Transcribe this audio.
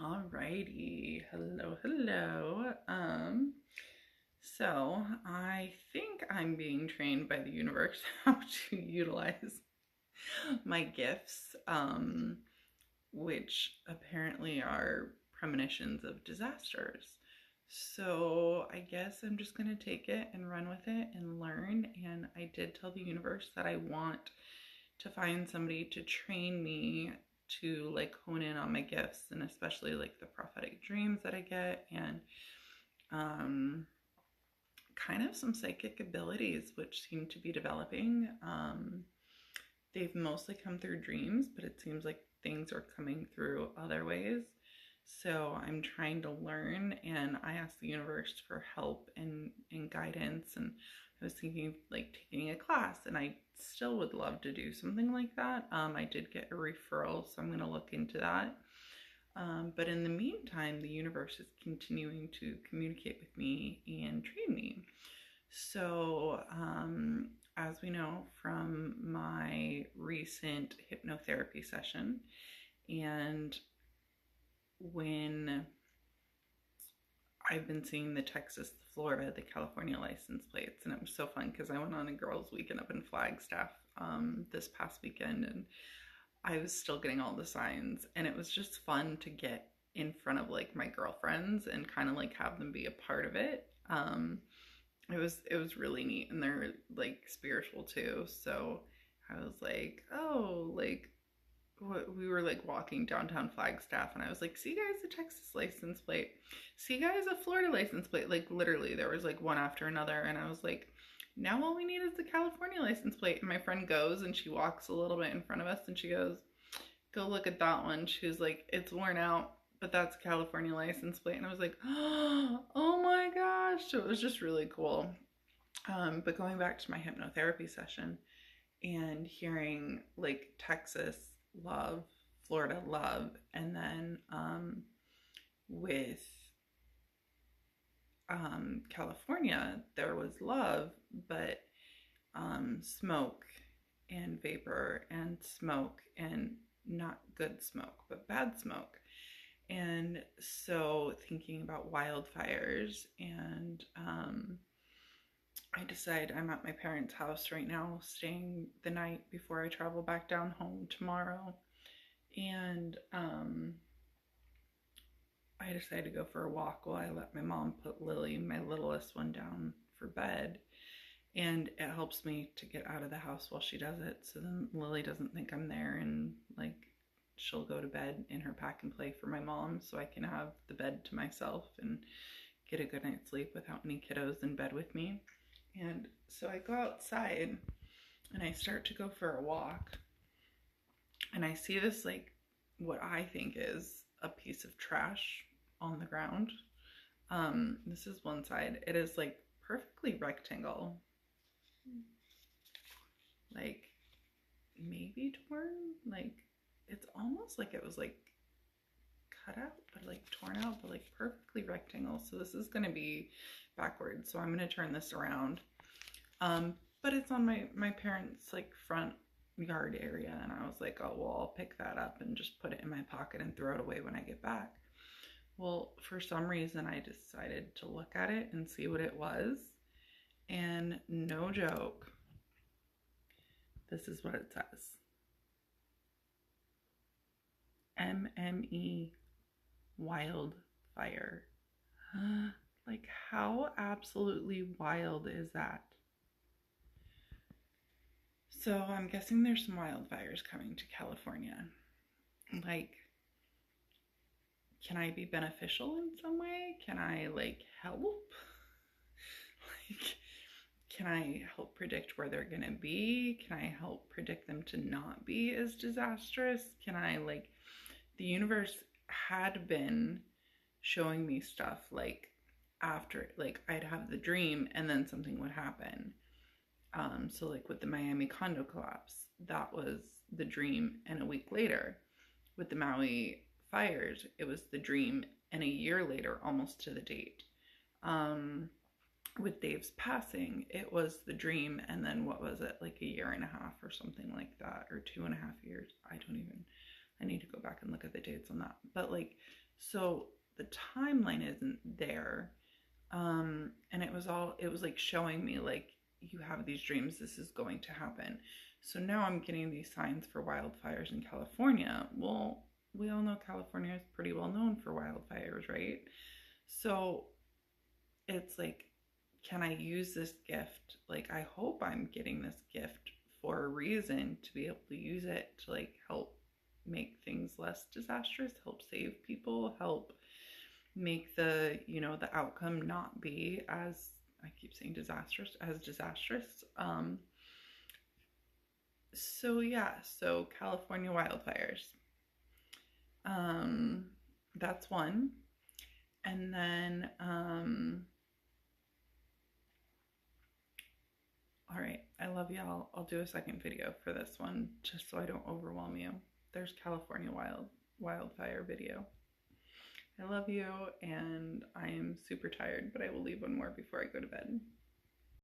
Alrighty, hello. So I think I'm being trained by the universe how to utilize my gifts, which apparently are premonitions of disasters. So I guess I'm just gonna take it and run with it and learn. And I did tell the universe that I want to find somebody to train me to like hone in on my gifts, and especially like the prophetic dreams that I get, and um kind of some psychic abilities which seem to be developing. They've mostly come through dreams, but it seems like things are coming through other ways. So I'm trying to learn, and I asked the universe for help and guidance. And I was thinking of like taking a class, and I still would love to do something like that. I did get a referral, so I'm going to look into that. But in the meantime, the universe is continuing to communicate with me and train me. So, as we know from my recent hypnotherapy session, and when I've been seeing the Texas, the Florida, the California license plates, and it was so fun because I went on a girls' weekend up in Flagstaff this past weekend, and I was still getting all the signs, and it was just fun to get in front of like my girlfriends and kind of like have them be a part of it. It was really neat, and they're like spiritual too. So I was like, oh, like we were like walking downtown Flagstaff, and I was like, see guys, a Texas license plate, see guys, a Florida license plate. Like literally there was like one after another, and I was like, now all we need is the California license plate. And my friend goes and she walks a little bit in front of us, and she goes, go look at that one. She was like, it's worn out, but that's a California license plate. And I was like, oh my gosh. So it was just really cool. But going back to my hypnotherapy session and hearing like Texas love, Florida love, and then with California there was love, but smoke and vapor and smoke, and not good smoke but bad smoke. And so thinking about wildfires, and I decide I'm at my parents' house right now, staying the night before I travel back down home tomorrow. And I decided to go for a walk while I let my mom put Lily, my littlest one, down for bed. And it helps me to get out of the house while she does it, so then Lily doesn't think I'm there, and like she'll go to bed in her pack and play for my mom, so I can have the bed to myself and get a good night's sleep without any kiddos in bed with me. And so I go outside and I start to go for a walk, and I see this like what I think is a piece of trash on the ground. This is one side. It is like perfectly rectangle, like maybe torn, like it's almost like it was like cut out but like torn out, but like perfectly rectangle. So this is going to be backwards, so I'm going to turn this around. But it's on my parents' like front yard area, and I was like, oh well, I'll pick that up and just put it in my pocket and throw it away when I get back. Well, for some reason I decided to look at it and see what it was, and no joke, this is what it says: MME wildfire. Like, how absolutely wild is that? So I'm guessing there's some wildfires coming to California. Like, can I be beneficial in some way? Can I like help? Like, can I help predict where they're gonna be? Can I help predict them to not be as disastrous? Can I, like, the universe had been showing me stuff like after, like I'd have the dream and then something would happen. So like with the Miami condo collapse, that was the dream, and a week later with the Maui fires, it was the dream, and a year later, almost to the date, with Dave's passing, it was the dream, and then what was it, like a year and a half or something like that, or 2.5 years. I need to go back and look at the dates on that. But like, So the timeline isn't there. And it was like showing me like, you have these dreams, this is going to happen. So now I'm getting these signs for wildfires in California. Well, we all know California is pretty well known for wildfires, right? So it's like, can I use this gift? Like, I hope I'm getting this gift for a reason, to be able to use it to like help make things less disastrous, help save people, help make the, you know, the outcome not be as, I keep saying disastrous, as disastrous. So yeah, so California wildfires. Um, that's one. And then all right, I love y'all. I'll do a second video for this one just so I don't overwhelm you. There's California wildfire video. I love you, and I am super tired, but I will leave one more before I go to bed.